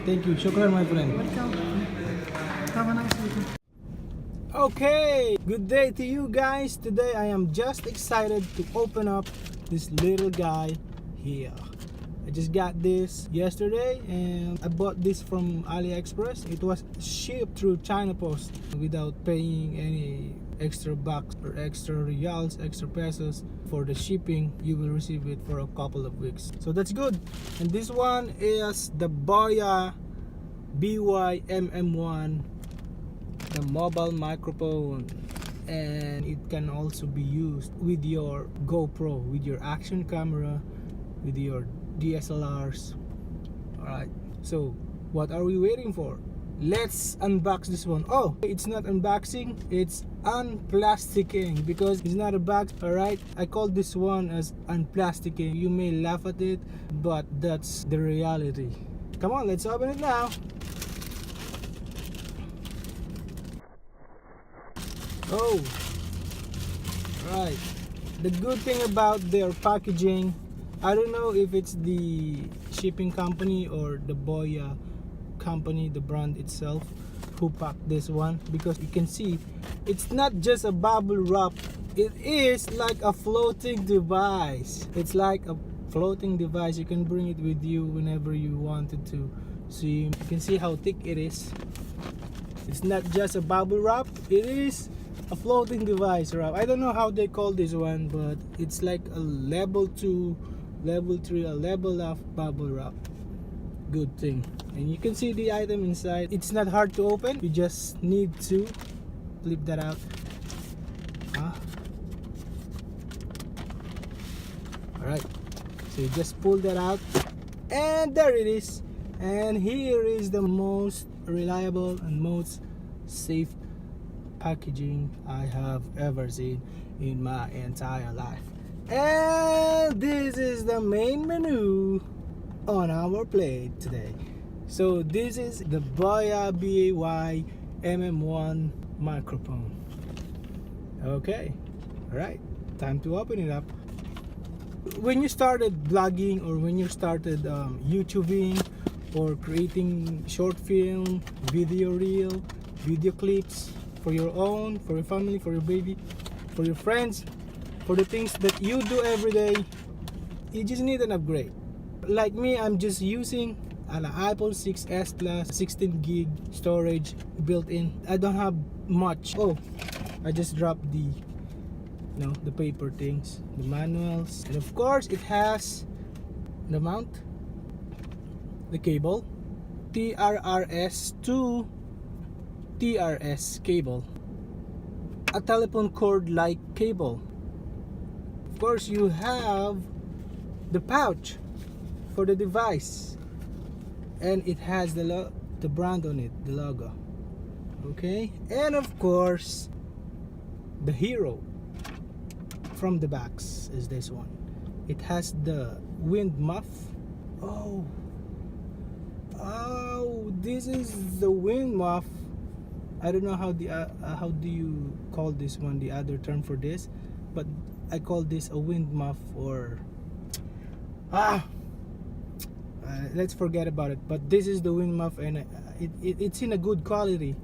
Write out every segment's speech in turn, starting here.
Thank you. Shukran, my friend. Welcome. Have a nice weekend. Okay, good day to you guys. Today I am just excited to open up this little guy here. I just got this yesterday and I bought this from AliExpress. It was shipped through Chinapost without paying any extra bucks or extra reals, extra pesos for the shipping. You will receive it for a couple of weeks. So that's good. And this one is the Boya BY-MM1, the mobile microphone, and it can also be used with your GoPro, with your action camera, with your DSLRs. Alright, so what are we waiting for? Let's unbox this one. Oh, it's not unboxing, it's unplasticking, because it's not a box. Alright, I call this one as unplasticking. You may laugh at it, but that's the reality. Come on, let's open it now. Oh, right. The good thing about their packaging, I don't know if it's the shipping company or the Boya company, the brand itself, who packed this one, because you can see it's not just a bubble wrap, it is like a floating device. It's like a floating device. You can bring it with you whenever you wanted to swim. You can see how thick it is. It's not just a bubble wrap, it is a floating device wrap. I don't know how they call this one, but it's like a level 2, level 3, a level of bubble wrap. Good thing. And you can see the item inside. It's not hard to open. You just need to flip that out. Alright, so you just pull that out, and there it is. And here is the most reliable and most safe packaging I have ever seen in my entire life. And this is the main menu on our plate today. So this is the Boya BY-MM1 microphone. Okay, all right, time to open it up. When you started vlogging, or when you started YouTubing, or creating short film, video reel, video clips for your own, for your family, for your baby, for your friends, for the things that you do every day, you just need an upgrade. Like me, I'm just using an iPhone 6s Plus, 16 gig storage built in. I don't have much. Oh, I just dropped the the paper things, the manuals, and of course it has the mount, the cable, TRRS to TRS cable, a telephone cord like cable. Of course you have the pouch for the device, and it has the brand on it, the logo. Okay, and of course the hero from the box is this one. It has the wind muff. Oh, this is the wind muff. I don't know how do you call this one, the other term for this, but I call this a wind muff, or let's forget about it. But this is the wind muff, and it's in a good quality,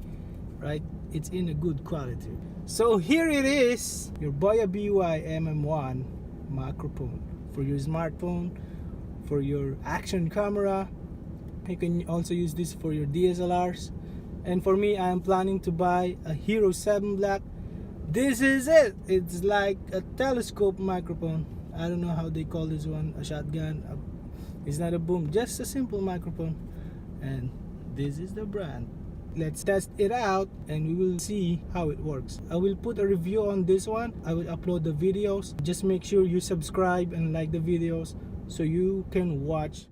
right? It's in a good quality. So here it is, your Boya BY-MM1 microphone for your smartphone, for your action camera. You can also use this for your DSLRs. And for me, I am planning to buy a Hero 7 Black. This is it. It's like a telescope microphone. I don't know how they call this one, a shotgun. It's not a boom, just a simple microphone. And this is the brand. Let's test it out and we will see how it works. I will put a review on this one. I will upload the videos. Just make sure you subscribe and like the videos so you can watch.